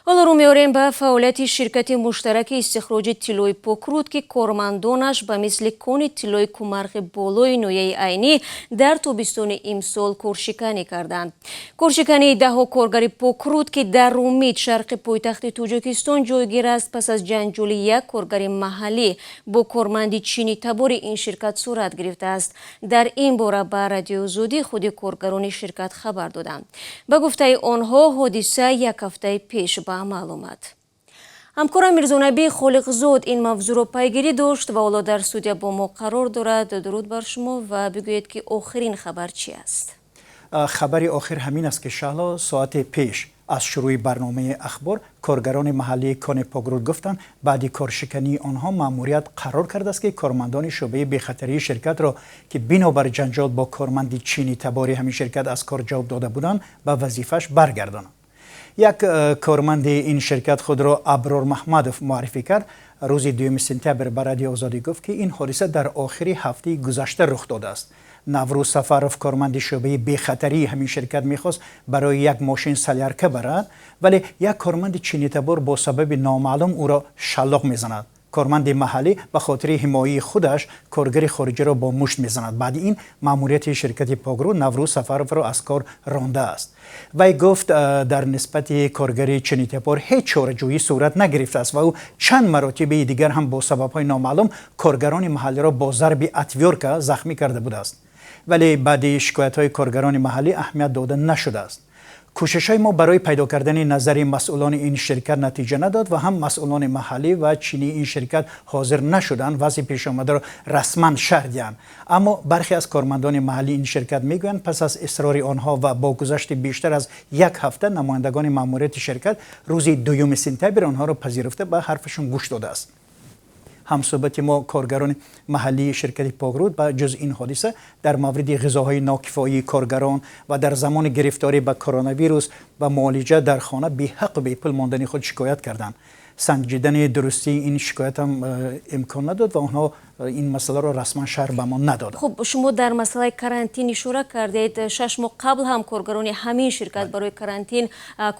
حالا رو میاریم به فعالیت شرکت مشترک استخراج طلای پوکرود که کارمندانش به مثل کون طلای کمرغ بالای نوعه عینی در تابستان امسال کارشکنی کردند. کارشکنی دهها کارگر پوکرود که در امید شرق پایتخت تاجیکستان جایگیر است پس از جنجال یک کارگر محلی با کارمند چینی تبار این شرکت صورت گرفته است. در این باره به رادیو آزادی خود کارگران شرکت خبر دادند. به گفته آنها حادثه یک هفته پیش به عمل آمد. همکارم میرزانبی خالقزاد این موضوع را پیگیری داشت و حالا در استودیو با ما قرار دارد. درود بر شما و بگویید که آخرین خبر چی است؟ خبری آخر همین است که شهلا ساعت پیش از شروع برنامه اخبار کارگران محلی کون پوکرود گفتند بعد کارشکنی آنها مأموریت قرار کرده است که کارمندان شعبه بی‌خطری شرکت را که بنابر جنجال با کارمند چینی تباری همین شرکت از کار جواب داده بودند به وظیفه‌اش برگردانند. یک کارمند این شرکت خود را ابرار محمدوف معرفی کرد. روز 2 سپتامبر به رادیو آزادی گفت که این حادثه در آخر هفته گذشته رخ داده است. نوروز سفروف کارمند شعبه بی‌خطری همین شرکت میخواست برای یک ماشین سلیارکه برد، ولی یک کارمند چینی تبار با سبب نامعلوم او را شلاق میزند. کارمند محلی به خاطر حمایت خودش کارگر خارجی را با مشت میزند. بعد این مأموریت شرکت پوکرود نوروز سفروف را از کار رانده است. وی گفت در نسبت کارگر چینی تبار هیچ چاره‌جویی صورت نگرفته است و او چند مراتب دیگر هم با سبب‌های نامعلوم کارگران محلی را با ضرب اتویورکا زخمی کرده بوده است. ولی بعد شکایت‌های کارگران محلی اهمیت داده نشده است. کوشش‌های ما برای پیدا کردن نظر مسئولان این شرکت نتیجه نداد و هم مسئولان محلی و چینی این شرکت حاضر نشدند وضع پیش آمده را رسما شرح دهند. اما برخی از کارمندان محلی این شرکت میگویند پس از اصرار آنها و با گذشت بیشتر از یک هفته نمایندگان مأموریت شرکت روز 2 سپتامبر آنها را پذیرفته به حرفشون گوش داده است. همصحبت ما کارگران محلی شرکت پوکرود با جز این حادثه در مورد غذاهای ناکفایی کارگران و در زمان گرفتاری به کرونا ویروس و معالجه در خانه بی حق و بی پول ماندن خود شکایت کردند. سنجیدن درستی این شکایت هم امکان نداد و آنها این مسئله را رسما شرح به ما ندادند. خب شما در مسئله کرانتین اشاره کردید. 6 ماه قبل هم کارگران همین شرکت برای کرانتین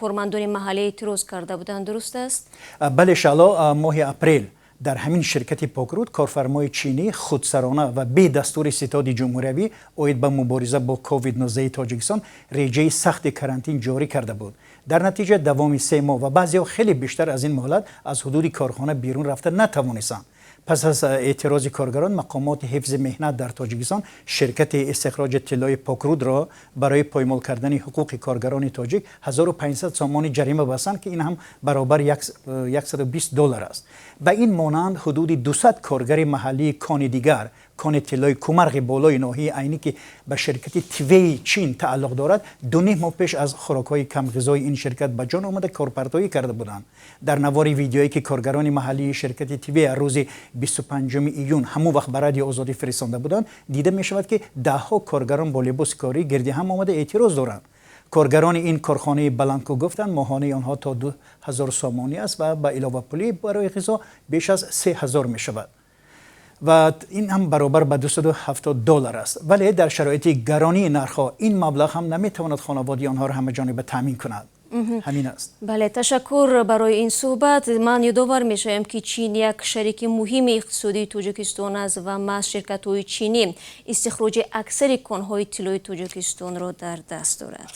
کارمندان محلی اعتراض کرده بودند، درست است؟ بله شالا، ماه اپریل در همین شرکت پوکرود کارفرمای چینی خودسرانه و بی دستور ستاد جمهوری اوید به مبارزه با کووید 19 تاجیکستان رژه سخت کرانتین جاری کرده بود. در نتیجه دوام 3 ماه و بعضی خیلی بیشتر از این مهلت از حدود کارخانه بیرون رفته نتوانستند. پس از اعتراض کارگران مقامات حفظ مهنت در تاجیکستان شرکت استخراج طلای پوکرود را برای پایمال کردن حقوق کارگران تاجیک 1500 سومان جریمه بستند که این هم برابر $120 است. به این مانند حدود 200 کارگر محلی کان دیگر کان طلای کمرغ بالای ناحیه عینی که به شرکت توی چین تعلق دارد 2.5 ماه پیش از خوراک‌های کم غذای این شرکت به جان آمده کارپرتایی کرده بودند. در نوار ویدیویی که کارگران محلی شرکت توی روز 25 ایون همون وقت به رادیو آزادی فرستاده بودند دیده می شود که دهها کارگران با لباس کاری گردی هم آمده اعتراض دارند. کارگران این کارخانه بلانکو گفتند ماهانه آنها تا 2000 سومانی است و با علاوه پولی برای غذا بیش از 3000 می شود و این هم برابر به $270 است. ولی در شرایط گرانی نرخ‌ها این مبلغ هم نمیتواند خانواده آنها را همه جانبه تامین کند. همین است. بله، تشکر برای این صحبت. من یادآور میشم که چین یک شریک مهم اقتصادی تاجیکستان است و محض شرکت‌های چینی استخراج اکثر کان‌های طلای تاجیکستان را در دست دارد.